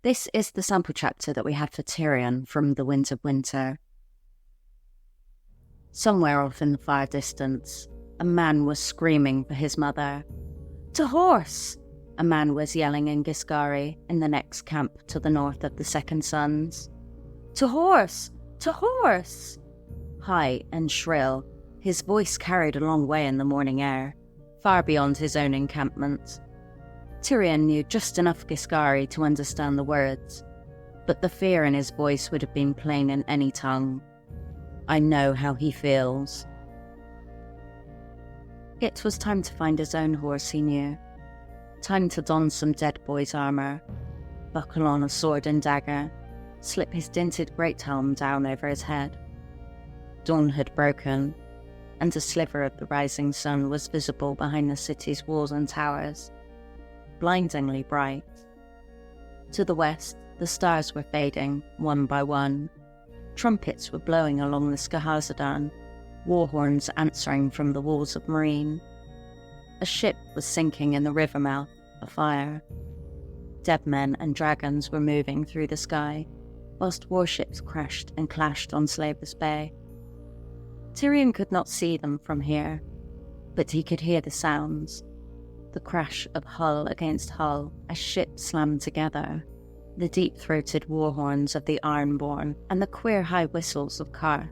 This is the sample chapter that we had for Tyrion from The Winds of Winter. Somewhere off in the far distance, a man was screaming for his mother. "To horse!" a man was yelling in Giscari, in the next camp to the north of the Second Sons. "To horse! To horse!" High and shrill, his voice carried a long way in the morning air, far beyond his own encampment. Tyrion knew just enough Giscari to understand the words, but the fear in his voice would have been plain in any tongue. "I know how he feels." It was time to find his own horse, he knew. Time to don some dead boy's armour, buckle on a sword and dagger, slip his dinted great helm down over his head. Dawn had broken, and a sliver of the rising sun was visible behind the city's walls and towers, blindingly bright. To the west, the stars were fading, one by one. Trumpets were blowing along the Skahazadan, war horns answering from the walls of Marine. A ship was sinking in the river mouth, afire. Dead men and dragons were moving through the sky, whilst warships crashed and clashed on Slaver's Bay. Tyrion could not see them from here, but he could hear the sounds. The crash of hull against hull as ships slammed together, the deep-throated war horns of the Ironborn, and the queer high whistles of Karth.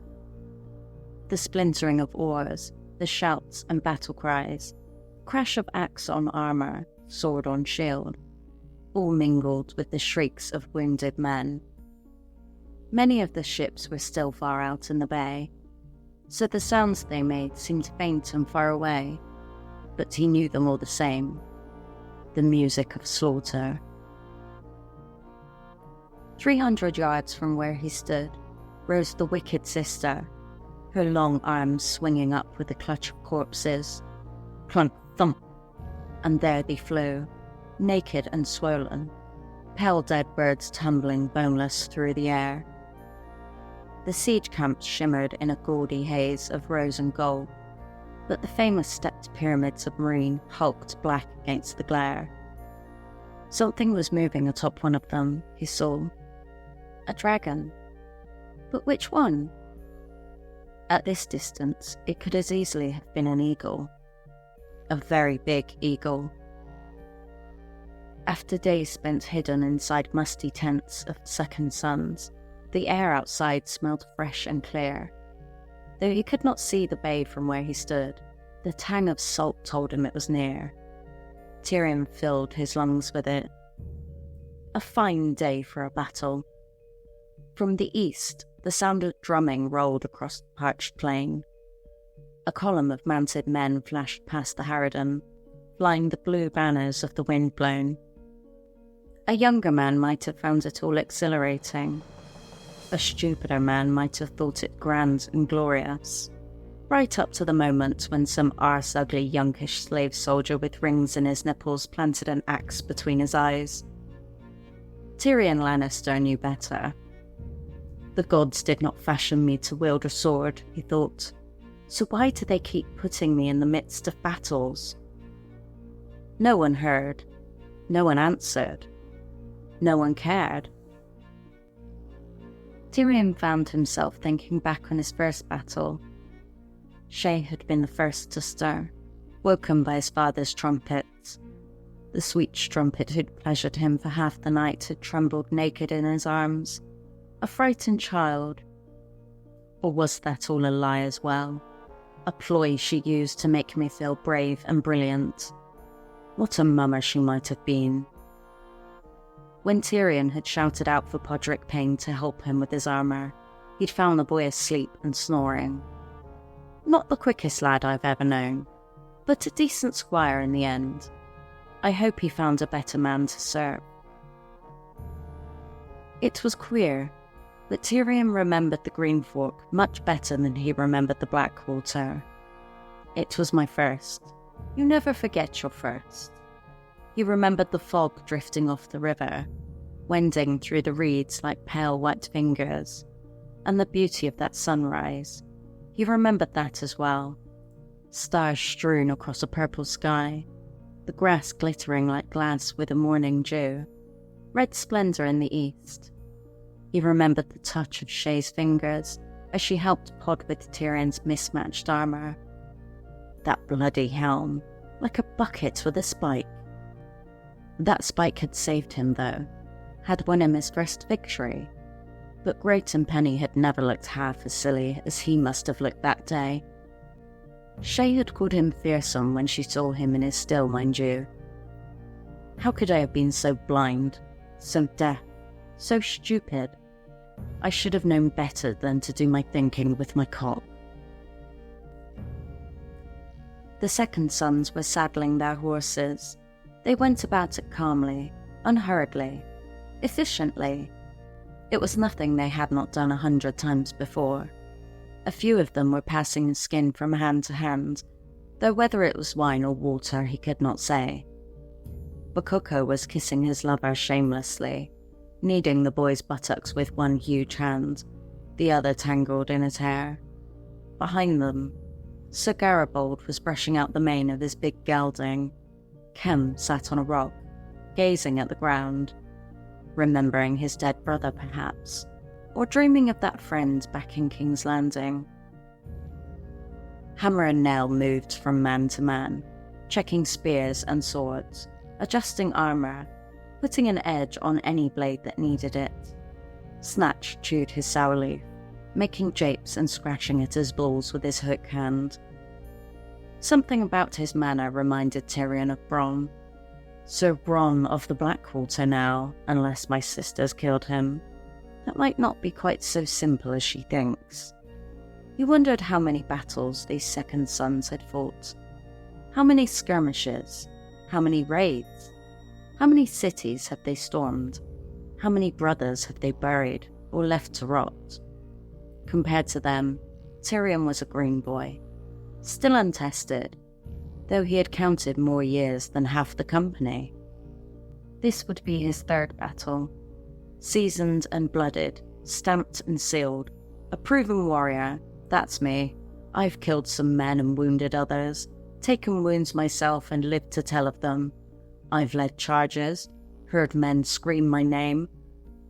The splintering of oars, the shouts and battle cries, crash of axe on armour, sword on shield, all mingled with the shrieks of wounded men. Many of the ships were still far out in the bay, so the sounds they made seemed faint and far away, but he knew them all the same. The music of slaughter. 300 yards from where he stood rose the Wicked Sister, her long arms swinging up with a clutch of corpses. Clunk, thump, and there they flew, naked and swollen, pale dead birds tumbling boneless through the air. The siege camps shimmered in a gaudy haze of rose and gold, but the famous stepped pyramids of Marine hulked black against the glare. Something was moving atop one of them, he saw. A dragon. But which one? At this distance, it could as easily have been an eagle. A very big eagle. After days spent hidden inside musty tents of Second Sons, the air outside smelled fresh and clear. Though he could not see the bay from where he stood, the tang of salt told him it was near. Tyrion filled his lungs with it. A fine day for a battle. From the east, the sound of drumming rolled across the parched plain. A column of mounted men flashed past the harridan, flying the blue banners of the wind-blown. A younger man might have found it all exhilarating. A stupider man might have thought it grand and glorious, right up to the moment when some arse-ugly youngish slave soldier with rings in his nipples planted an axe between his eyes. Tyrion Lannister knew better. The gods did not fashion me to wield a sword, he thought, so why do they keep putting me in the midst of battles? No one heard, no one answered, no one cared. Tyrion found himself thinking back on his first battle. Shae had been the first to stir, woken by his father's trumpets. The sweet strumpet who'd pleasured him for half the night had trembled naked in his arms, a frightened child. Or was that all a lie as well? A ploy she used to make me feel brave and brilliant. What a mummer she might have been. When Tyrion had shouted out for Podrick Payne to help him with his armour, he'd found the boy asleep and snoring. Not the quickest lad I've ever known, but a decent squire in the end. I hope he found a better man to serve. It was queer, but Tyrion remembered the Green Fork much better than he remembered the Blackwater. It was my first. You never forget your first. He remembered the fog drifting off the river, wending through the reeds like pale white fingers, and the beauty of that sunrise. He remembered that as well. Stars strewn across a purple sky, the grass glittering like glass with a morning dew. red splendor in the east. He remembered the touch of Shae's fingers as she helped pod with Tyrion's mismatched armor. That bloody helm, like a bucket with a spike. That spike had saved him, though, had won him his first victory. But Great and Penny had never looked half as silly as he must have looked that day. Shae had called him fearsome when she saw him in his still, mind you. How could I have been so blind, so deaf, so stupid? I should have known better than to do my thinking with my cock. The second sons were saddling their horses. They went about it calmly, unhurriedly, efficiently. It was nothing they had not done 100 times before. A few of them were passing skin from hand to hand, though whether it was wine or water he could not say. Bakoko was kissing his lover shamelessly, kneading the boy's buttocks with one huge hand, the other tangled in his hair. Behind them, Sir Garibold was brushing out the mane of his big gelding. Kem sat on a rock, gazing at the ground, remembering his dead brother perhaps, or dreaming of that friend back in King's Landing. Hammer and nail moved from man to man, checking spears and swords, adjusting armor, putting an edge on any blade that needed it. Snatch chewed his sour leaf, making japes and scratching at his balls with his hook hand. Something about his manner reminded Tyrion of Bronn. Sir Bronn of the Blackwater now, unless my sisters killed him. That might not be quite so simple as she thinks. He wondered how many battles these second sons had fought. How many skirmishes? How many raids? How many cities have they stormed? How many brothers have they buried or left to rot? Compared to them, Tyrion was a green boy, still untested, though he had counted more years than half the company. This would be his third battle. Seasoned and blooded, stamped and sealed, a proven warrior, that's me. I've killed some men and wounded others, taken wounds myself and lived to tell of them. I've led charges, heard men scream my name,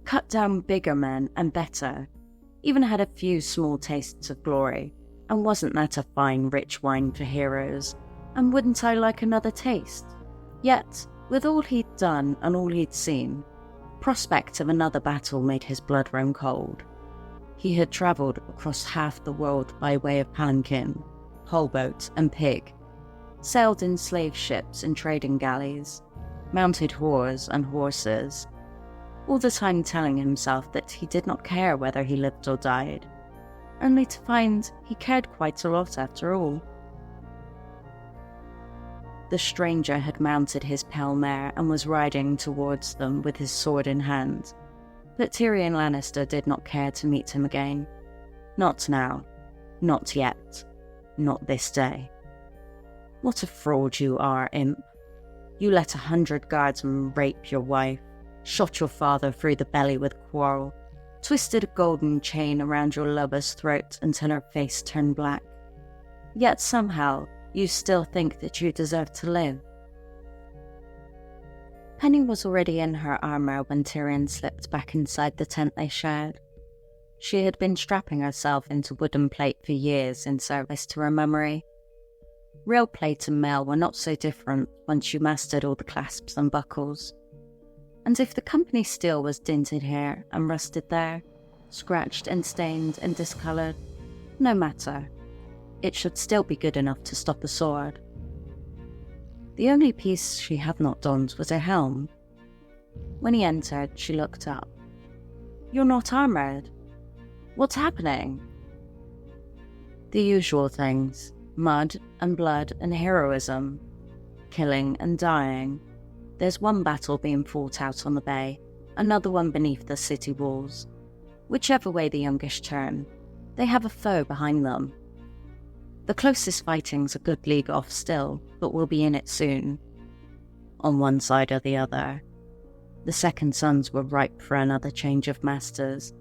cut down bigger men and better, even had a few small tastes of glory, and wasn't that a fine rich wine for heroes, and wouldn't I like another taste? Yet, with all he'd done and all he'd seen, prospect of another battle made his blood run cold. He had travelled across half the world by way of palanquin, poleboat and pig, sailed in slave ships and trading galleys, mounted whores and horses, all the time telling himself that he did not care whether he lived or died, only to find he cared quite a lot after all. The stranger had mounted his pale mare and was riding towards them with his sword in hand, but Tyrion Lannister did not care to meet him again. Not now. Not yet. Not this day. What a fraud you are, imp. You let 100 guardsmen rape your wife, shot your father through the belly with a quarrel, twisted a golden chain around your lover's throat until her face turned black. Yet somehow, you still think that you deserve to live. Penny was already in her armor when Tyrion slipped back inside the tent they shared. She had been strapping herself into wooden plate for years in service to her memory. Real plate and mail were not so different once you mastered all the clasps and buckles. And if the company steel was dinted here and rusted there, scratched and stained and discoloured, no matter. It should still be good enough to stop a sword. The only piece she had not donned was her helm. When he entered, she looked up. "You're not armoured. What's happening?" "The usual things. Mud and blood and heroism. Killing and dying. There's one battle being fought out on the bay, another one beneath the city walls. Whichever way the youngish turn, they have a foe behind them. The closest fighting's a good league off still, but we'll be in it soon. On one side or the other." The second sons were ripe for another change of masters.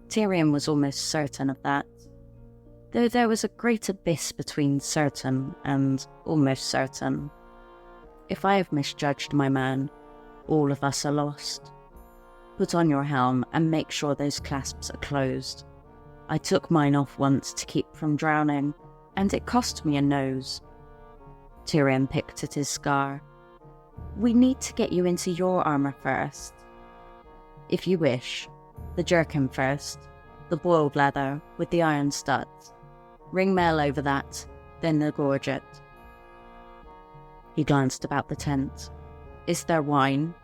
Tyrion was almost certain of that. Though there was a great abyss between certain and almost certain. If I have misjudged my man, all of us are lost. Put on your helm and make sure those clasps are closed. I took mine off once to keep from drowning, and it cost me a nose." Tyrion picked at his scar. "We need to get you into your armour first." "If you wish. The jerkin first, the boiled leather with the iron studs. Ring mail over that, then the gorget." He glanced about the tent. "Is there wine?"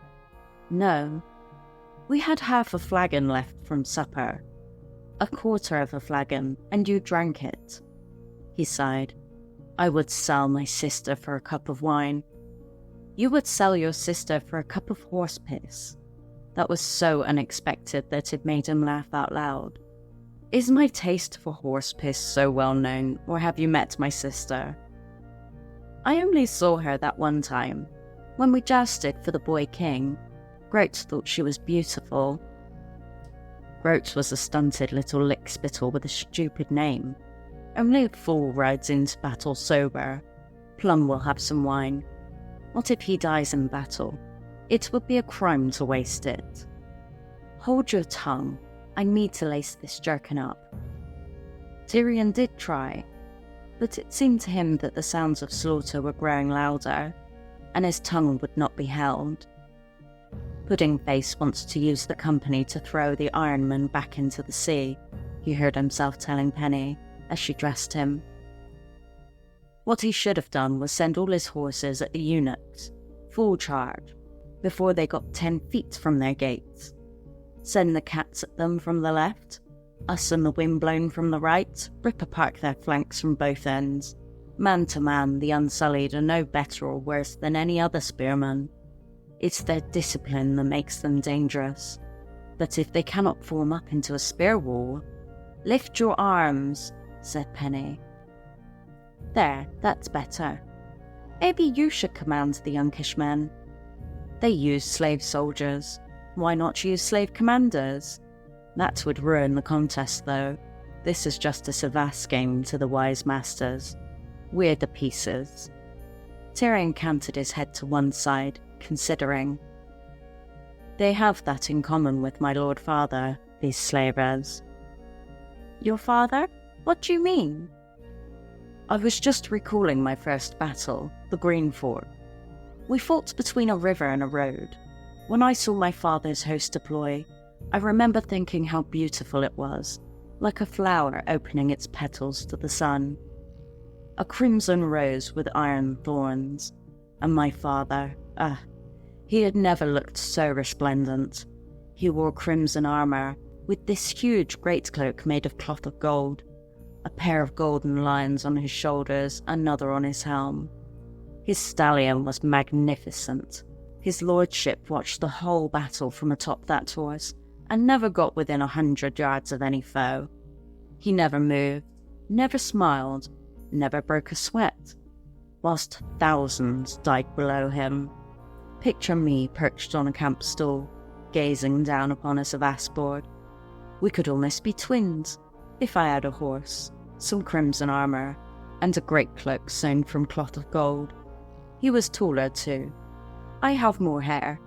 "No. We had half a flagon left from supper. A quarter of a flagon, and you drank it." He sighed. "I would sell my sister for a cup of wine." "You would sell your sister for a cup of horse piss?" That was so unexpected that it made him laugh out loud. "Is my taste for horse piss so well known, or have you met my sister?" "I only saw her that one time, when we jousted for the boy king. Groat thought she was beautiful." Groat was a stunted little lick-spittle with a stupid name. Only a fool rides into battle sober. Plum will have some wine. What if he dies in battle? It would be a crime to waste it. "Hold your tongue. I need to lace this jerkin up." Tyrion did try, but it seemed to him that the sounds of slaughter were growing louder, and his tongue would not be held. "Pudding Face wants to use the company to throw the Ironman back into the sea," he heard himself telling Penny as she dressed him. What he should have done was send all his horses at the eunuchs, full charge, before they got 10 feet from their gates. Send the cats at them from the left, us and the windblown from the right, rip apart their flanks from both ends. Man to man, the Unsullied are no better or worse than any other spearmen. It's their discipline that makes them dangerous. But if they cannot form up into a spear wall— "Lift your arms," said Penny. "There, that's better. Maybe you should command the younkish men. They use slave soldiers. Why not use slave commanders? That would ruin the contest, though. This is just a Savas game to the wise masters. We're the pieces." Tyrion canted his head to one side, considering. "They have that in common with my lord father, these slavers." "Your father? What do you mean?" "I was just recalling my first battle, the Green Fort. We fought between a river and a road. When I saw my father's host deploy, I remember thinking how beautiful it was, like a flower opening its petals to the sun. A crimson rose with iron thorns. And my father, he had never looked so resplendent. He wore crimson armour, with this huge greatcloak made of cloth of gold, a pair of golden lions on his shoulders, another on his helm. His stallion was magnificent. His lordship watched the whole battle from atop that horse, and never got within 100 yards of any foe. He never moved, never smiled, never broke a sweat, whilst thousands died below him. Picture me perched on a camp stool, gazing down upon a Savas board. We could almost be twins, if I had a horse, some crimson armour, and a great cloak sewn from cloth of gold. He was taller too. I have more hair."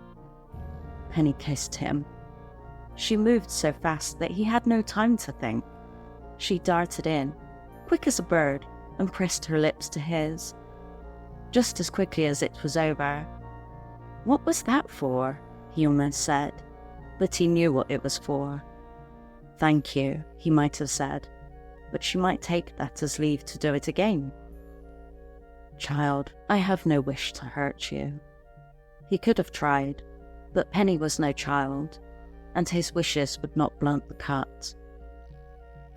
Penny kissed him. She moved so fast that he had no time to think. She darted in, quick as a bird, and pressed her lips to his. Just as quickly as it was over. "What was that for?" he almost said, but he knew what it was for. "Thank you," he might have said, but she might take that as leave to do it again. "Child, I have no wish to hurt you." He could have tried, but Penny was no child, and his wishes would not blunt the cut.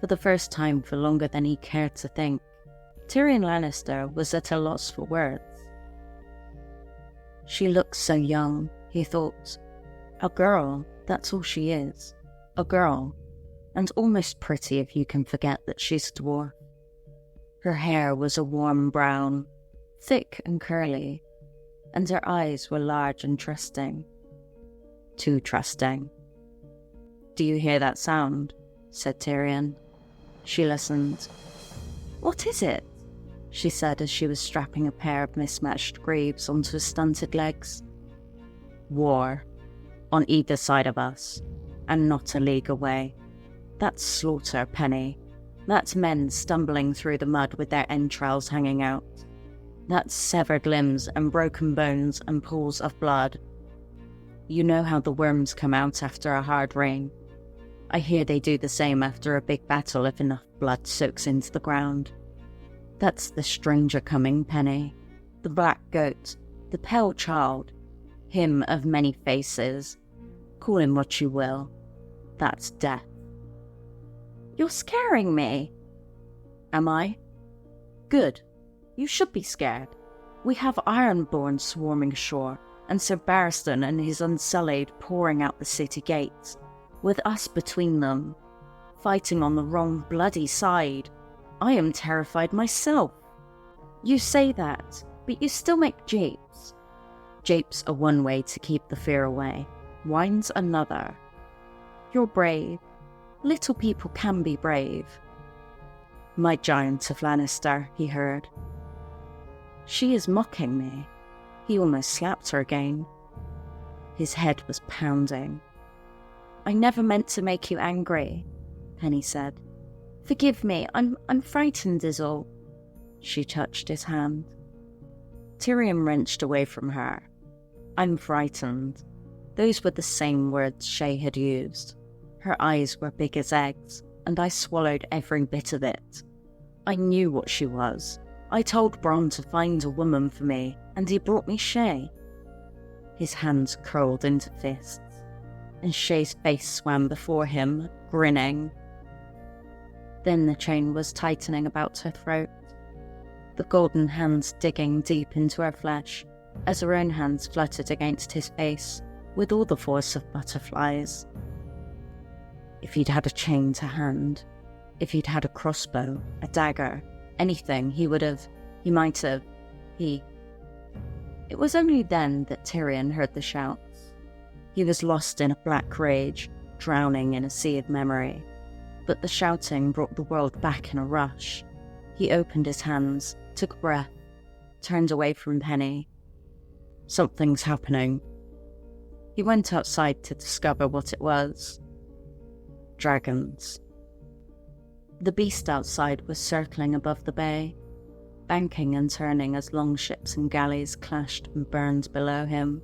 For the first time for longer than he cared to think, Tyrion Lannister was at a loss for words. She looks so young, he thought. A girl, that's all she is. A girl, and almost pretty if you can forget that she's a dwarf. Her hair was a warm brown, thick and curly, and her eyes were large and trusting. Too trusting. "Do you hear that sound?" said Tyrion. She listened. "What is it?" she said as she was strapping a pair of mismatched greaves onto his stunted legs. "War. on either side of us, and not a league away. That's slaughter, Penny. That's men stumbling through the mud with their entrails hanging out. That's severed limbs and broken bones and pools of blood. You know how the worms come out after a hard rain. I hear they do the same after a big battle if enough blood soaks into the ground. That's the stranger coming, Penny. The black goat, the pale child, him of many faces. Call him what you will. That's death. You're scaring me. Am I? Good. You should be scared. We have Ironborn swarming ashore, and Sir Barristan and his Unsullied pouring out the city gates, with us between them, fighting on the wrong bloody side. I am terrified myself. You say that, but you still make japes. Japes are one way to keep the fear away. Wine's another. You're brave. Little people can be brave. My giant of Lannister, he heard. She is mocking me. He almost slapped her again. His head was pounding. I never meant to make you angry, Penny said. Forgive me, I'm frightened is all. She touched his hand. Tyrion wrenched away from her. I'm frightened. Those were the same words Shae had used. Her eyes were big as eggs, and I swallowed every bit of it. I knew what she was. I told Bronn to find a woman for me, and he brought me Shae. His hands curled into fists, and Shae's face swam before him, grinning. Then the chain was tightening about her throat, the golden hands digging deep into her flesh, as her own hands fluttered against his face, with all the force of butterflies. If he'd had a chain to hand, if he'd had a crossbow, a dagger, anything, he might have. It was only then that Tyrion heard the shouts. He was lost in a black rage, drowning in a sea of memory. But the shouting brought the world back in a rush. He opened his hands, took a breath, turned away from Penny. Something's happening. He went outside to discover what it was. Dragons. The beast outside was circling above the bay, banking and turning as longships and galleys clashed and burned below him.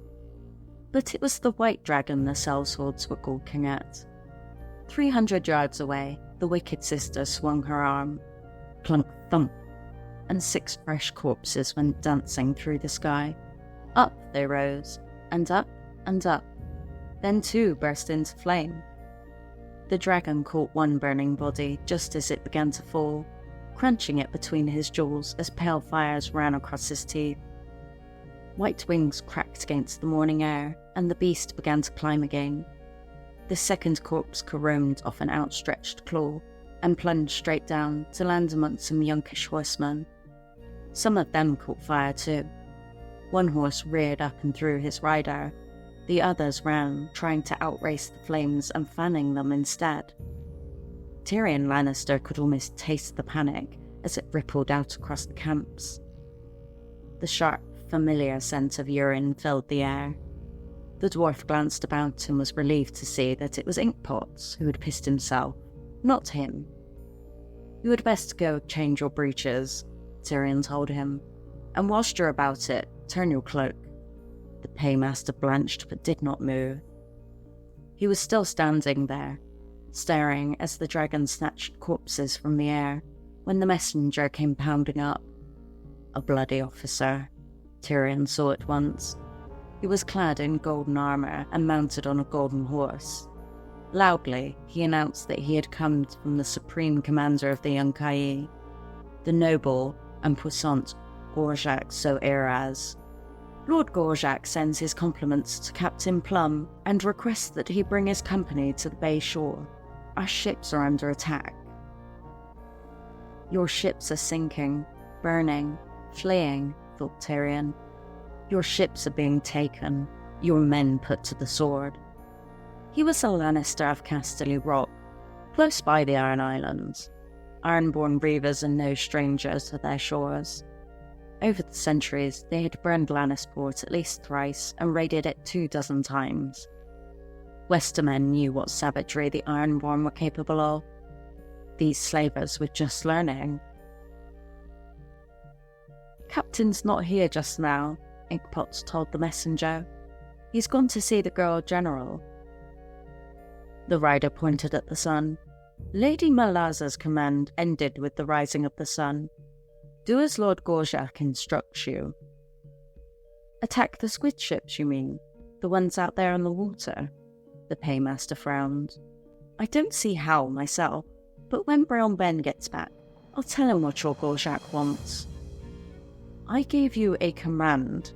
But it was the white dragon the sellswords were gawking at. 300 yards away, the Wicked Sister swung her arm. Clunk thump, and 6 fresh corpses went dancing through the sky. Up they rose, and up and up. Then 2 burst into flame. The dragon caught one burning body just as it began to fall, crunching it between his jaws as pale fires ran across his teeth. White wings cracked against the morning air, and the beast began to climb again. The second corpse caromed off an outstretched claw and plunged straight down to land amongst some younkish horsemen. Some of them caught fire too. One horse reared up and threw his rider. The others ran, trying to outrace the flames and fanning them instead. Tyrion Lannister could almost taste the panic as it rippled out across the camps. The sharp, familiar scent of urine filled the air. The dwarf glanced about and was relieved to see that it was Inkpots who had pissed himself, not him. You had best go change your breeches, Tyrion told him, and whilst you're about it, turn your cloak. The paymaster blanched but did not move. He was still standing there, staring as the dragon snatched corpses from the air, when the messenger came pounding up. A bloody officer, Tyrion saw at once. He was clad in golden armour and mounted on a golden horse. Loudly, he announced that he had come from the supreme commander of the Yunkai, the noble and puissant Gorjak So Eraz. Lord Gorjak sends his compliments to Captain Plum and requests that he bring his company to the bay shore. Our ships are under attack. Your ships are sinking, burning, fleeing, thought Tyrion. Your ships are being taken, your men put to the sword. He was a Lannister of Casterly Rock, close by the Iron Islands. Ironborn reavers are no strangers to their shores. Over the centuries, they had burned Lannisport at least thrice and raided it 24 times. Westermen knew what savagery the Ironborn were capable of. These slavers were just learning. "Captain's not here just now," Inkpot told the messenger. "He's gone to see the girl general." The rider pointed at the sun. "Lady Malaza's command ended with the rising of the sun. Do as Lord Gorjak instructs you." "Attack the squid ships, you mean? The ones out there on the water?" The paymaster frowned. "I don't see how myself, but when Brown Ben gets back, I'll tell him what your Gorjak wants." "I gave you a command.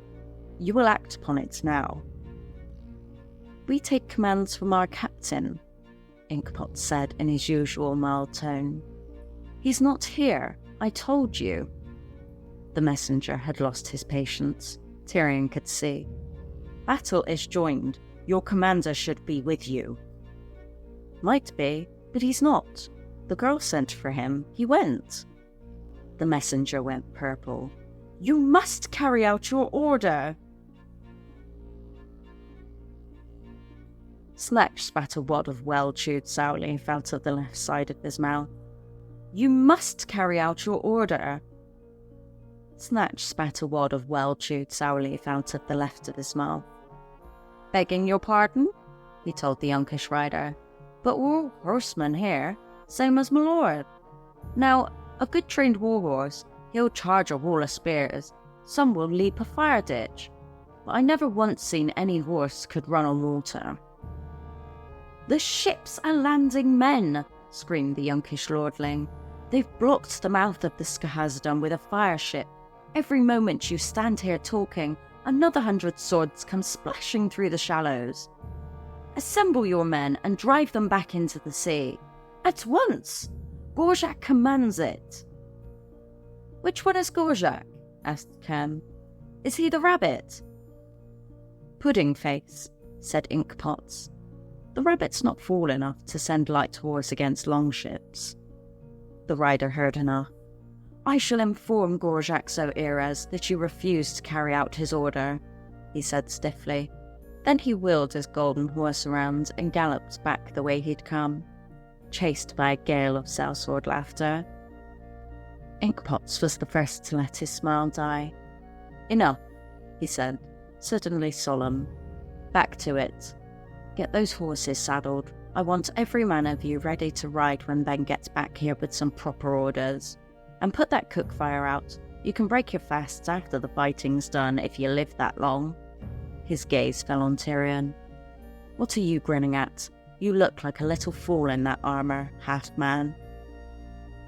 You will act upon it now." "We take commands from our captain," Inkpot said in his usual mild tone. "He's not here, I told you." The messenger had lost his patience. Tyrion could see. "Battle is joined. Your commander should be with you." "Might be, but he's not. The girl sent for him. He went." The messenger went purple. "You must carry out your order." Snatch spat a wad of well-chewed sour leaf out of the left side of his mouth. "You must carry out your order." Snatch spat a wad of well-chewed sour leaf out of the left of his mouth. "Begging your pardon," he told the younkish rider, "but we're all horsemen here, same as my lord. Now, a good trained warhorse, he'll charge a wall of spears, some will leap a fire ditch, but I never once seen any horse could run on water." "The ships are landing men," screamed the younkish lordling. "They've blocked the mouth of the Skahazadon with a fire ship. Every moment you stand here talking, another 100 swords come splashing through the shallows. Assemble your men and drive them back into the sea. At once! Gorjak commands it." "Which one is Gorjak?" asked Kem. "Is he the rabbit?" "Pudding face," said Inkpots. "The rabbit's not fool enough to send light horse against long ships." The rider heard enough. "I shall inform Gorjak Zo'Iraz that you refuse to carry out his order," he said stiffly. Then he wheeled his golden horse around and galloped back the way he'd come, chased by a gale of sellsword laughter. Inkpots was the first to let his smile die. "Enough," he said, suddenly solemn. "Back to it. Get those horses saddled. I want every man of you ready to ride when Ben gets back here with some proper orders. And put that cook fire out. You can break your fasts after the fighting's done if you live that long." His gaze fell on Tyrion. "What are you grinning at? You look like a little fool in that armour, half-man."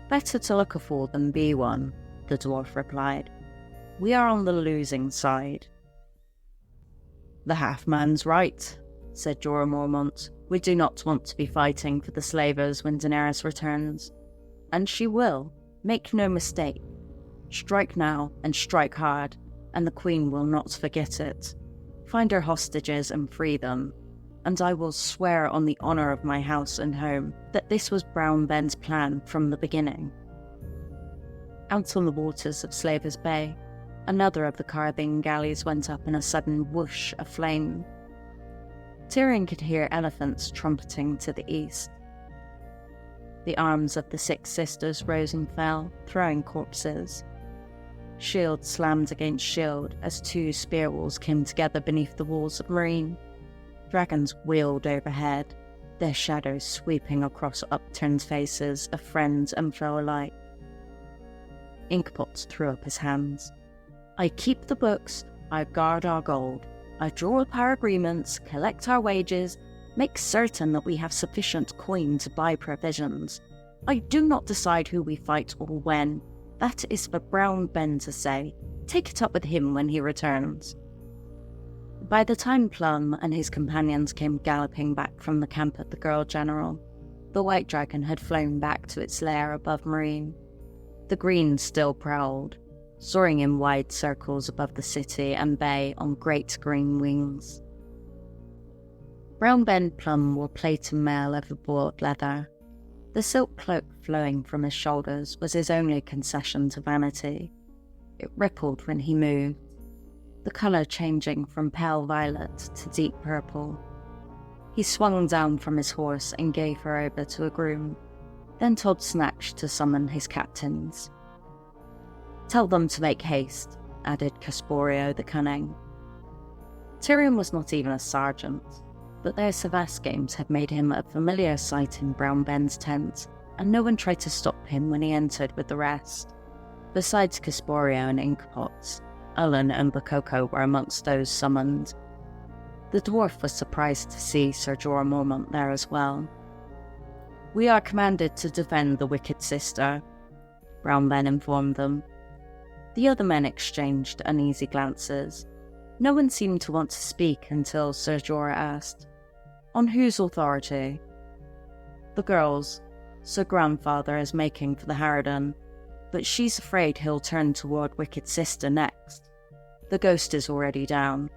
"Better to look a fool than be one," the dwarf replied. "We are on the losing side." "The half-man's right," said Jorah Mormont. "We do not want to be fighting for the slavers when Daenerys returns. And she will. Make no mistake. Strike now and strike hard, and the Queen will not forget it. Find her hostages and free them, and I will swear on the honour of my house and home that this was Brown Ben's plan from the beginning." Out on the waters of Slavers Bay, another of the Caribbean galleys went up in a sudden whoosh of flame. Tyrion could hear elephants trumpeting to the east. The arms of the 6 sisters rose and fell, throwing corpses. Shield slammed against shield as 2 spear walls came together beneath the walls of Marine. Dragons wheeled overhead, their shadows sweeping across upturned faces of friends and foe alike. Inkpot threw up his hands. "I keep the books, I guard our gold, I draw up our agreements, collect our wages, make certain that we have sufficient coin to buy provisions. I do not decide who we fight or when. That is for Brown Ben to say. Take it up with him when he returns." By the time Plum and his companions came galloping back from the camp of the Girl General, the White Dragon had flown back to its lair above Marine. The Green still prowled, soaring in wide circles above the city and bay on great green wings. Brown Ben Plum wore plate and mail over boiled leather. The silk cloak flowing from his shoulders was his only concession to vanity. It rippled when he moved, the colour changing from pale violet to deep purple. He swung down from his horse and gave her over to a groom, then told Snatch to summon his captains. "Tell them to make haste," added Casporio the Cunning. Tyrion was not even a sergeant, but their Savas games had made him a familiar sight in Brown Ben's tent, and no one tried to stop him when he entered with the rest. Besides Casporio and Inkpot, Ullen and Bakoko were amongst those summoned. The dwarf was surprised to see Sir Jorah Mormont there as well. "We are commanded to defend the Wicked Sister," Brown Ben informed them. The other men exchanged uneasy glances. No one seemed to want to speak until Sir Jorah asked, "On whose authority?" "The girl's. Sir Grandfather is making for the Harridan, but she's afraid he'll turn toward Wicked Sister next. The ghost is already down.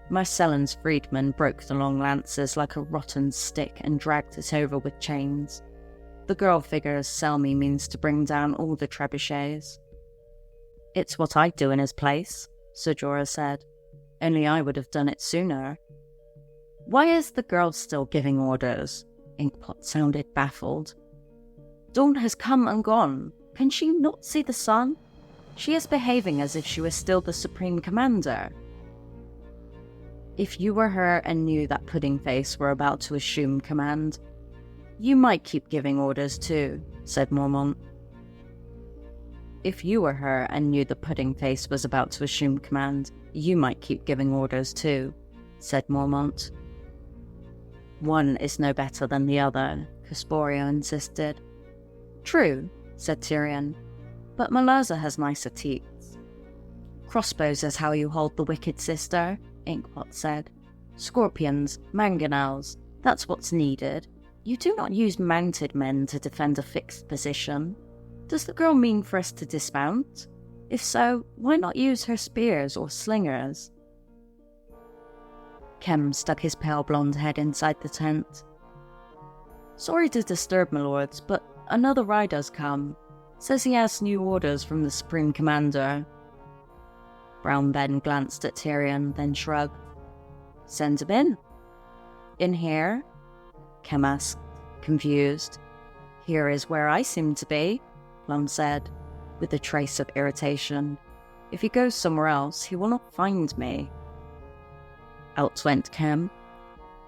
Marcellin's freedman broke the long lances like a rotten stick and dragged it over with chains. The girl figures Selmy means to bring down all the trebuchets." "It's what I'd do in his place," Sir Jorah said. "Only I would have done it sooner." "Why is the girl still giving orders?" Inkpot sounded baffled. "Dawn has come and gone. Can she not see the sun? She is behaving as if she was still the Supreme Commander." "If you were her and knew that Pudding Face were about to assume command, you might keep giving orders too," said Mormont. "If you were her and knew the Pudding Face was about to assume command, you might keep giving orders too," said Mormont. "One is no better than the other," Casporio insisted. "True," said Tyrion, "but Malazar has nicer teeth." "Crossbows is how you hold the Wicked Sister," Inkpot said. "Scorpions, mangonels, that's what's needed. You do not use mounted men to defend a fixed position. Does the girl mean for us to dismount? If so, why not use her spears or slingers?" Kem stuck his pale blonde head inside the tent. "Sorry to disturb, my lords, but another rider's come. Says he has new orders from the Supreme Commander." Brown Ben glanced at Tyrion, then shrugged. "Send him in." "In here?" Kem asked, confused. "Here is where I seem to be," Plum said, with a trace of irritation. "If he goes somewhere else, he will not find me." Out went Kem.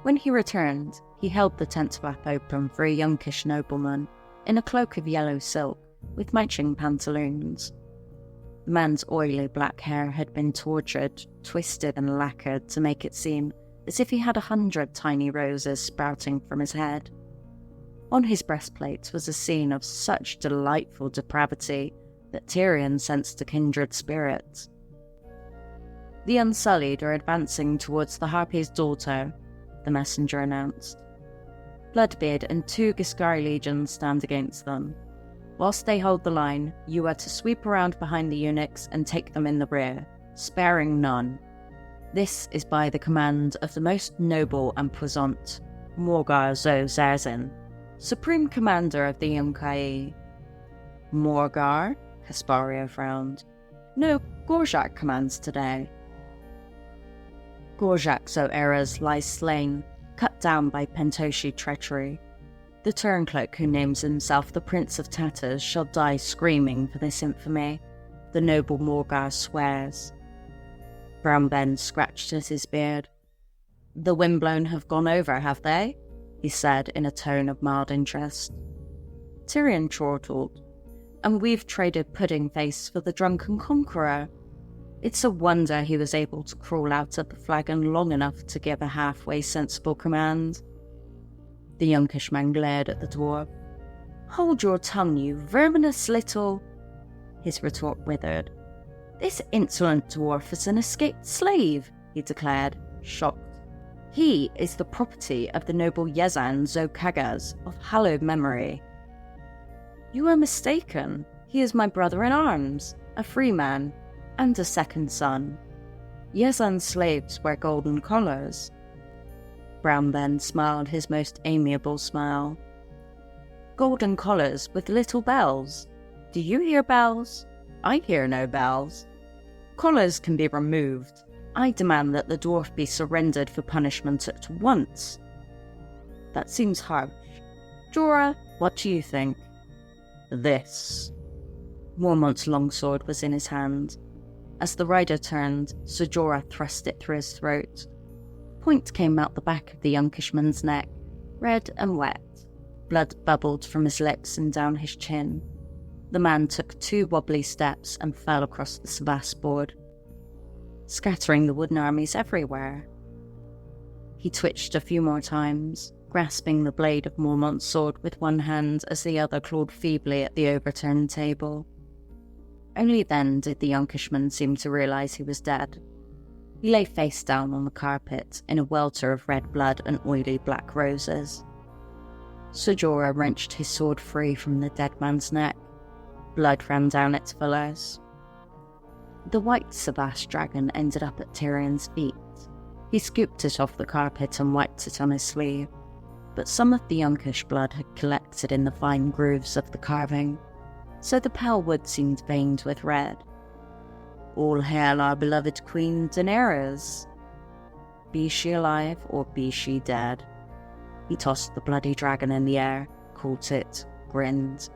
When he returned, he held the tent flap open for a youngish nobleman in a cloak of yellow silk with matching pantaloons. The man's oily black hair had been tortured, twisted and lacquered to make it seem as if he had 100 tiny roses sprouting from his head. On his breastplate was a scene of such delightful depravity that Tyrion sensed a kindred spirit. "The Unsullied are advancing towards the Harpy's daughter," the messenger announced. "Bloodbeard and 2 Giscari legions stand against them. Whilst they hold the line, you are to sweep around behind the eunuchs and take them in the rear, sparing none. This is by the command of the most noble and puissant, Morgar Zo Zerzin, Supreme Commander of the Yunkai." "Morgar?" Casporio frowned. "No, Gorjak commands today." "Gorjak Zo Eras lies slain, cut down by Pentoshi treachery. The turncloak who names himself the Prince of Tatters shall die screaming for this infamy, the noble Morgar swears." Brown Ben scratched at his beard. "The windblown have gone over, have they?" he said in a tone of mild interest. Tyrion chortled. "And we've traded Pudding Face for the Drunken Conqueror. It's a wonder he was able to crawl out of the flagon long enough to give a halfway sensible command." The youngish man glared at the dwarf. "Hold your tongue, you verminous little—" His retort withered. "This insolent dwarf is an escaped slave," he declared, shocked. "He is the property of the noble Yezan Zo Kagaz of hallowed memory." "You are mistaken. He is my brother in arms, a free man, and a second son. Yezan's slaves wear golden collars." Brown Ben smiled his most amiable smile. "Golden collars with little bells. Do you hear bells? I hear no bells. Collars can be removed. I demand that the dwarf be surrendered for punishment at once." That seems harsh. Jorah, what do you think? This. Mormont's longsword was in his hand. As the rider turned, Sir Jorah thrust it through his throat. Point came out the back of the yonkishman's neck, red and wet. Blood bubbled from his lips and down his chin. The man took 2 wobbly steps and fell across the Savas board, scattering the wooden armies everywhere. He twitched a few more times, grasping the blade of Mormont's sword with one hand as the other clawed feebly at the overturned table. Only then did the yonkishman seem to realise he was dead. He lay face down on the carpet in a welter of red blood and oily black roses. Sir Jorah wrenched his sword free from the dead man's neck. Blood ran down its fillers. The white Savas dragon ended up at Tyrion's feet. He scooped it off the carpet and wiped it on his sleeve, but some of the yonkish blood had collected in the fine grooves of the carving, so the pale wood seemed veined with red. All hail our beloved Queen Daenerys. Be she alive or be she dead. He tossed the bloody dragon in the air, caught it, grinned.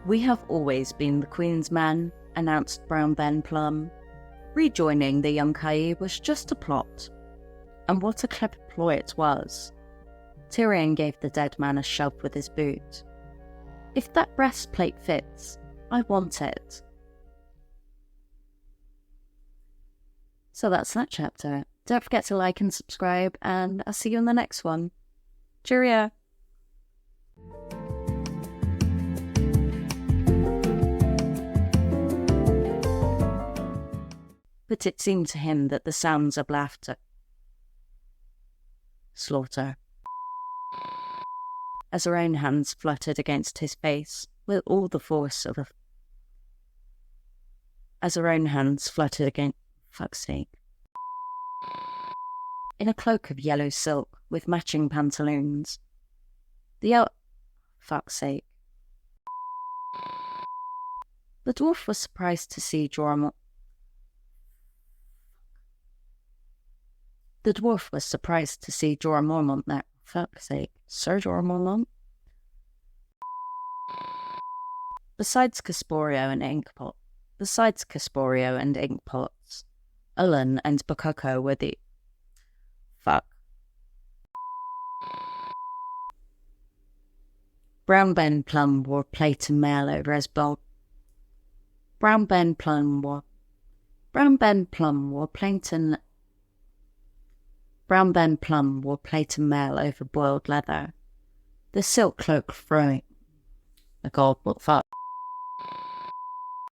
We have always been the Queen's men, announced Brown Ben Plum. Rejoining the Yunkai was just a plot. And what a clever ploy it was. Tyrion gave the dead man a shove with his boot. If that breastplate fits, I want it. So that's that chapter. Don't forget to like and subscribe, and I'll see you in the next one. Cheerio! But it seemed to him that the sounds of laughter, slaughter, as her own hands fluttered against his face with all the force of fuck's sake. In a cloak of yellow silk with matching pantaloons. Fuck's sake. The dwarf was surprised to see Jorah Mormont there. Fuck's sake. Sir Jorah Mormont? Besides Casporio and Inkpots, Ullin and Bakoko were the... Brown Ben Plum wore plate and mail over his belt. Brown Ben Plum wore plate and mail over boiled leather. The silk cloak flowing. God, what fuck?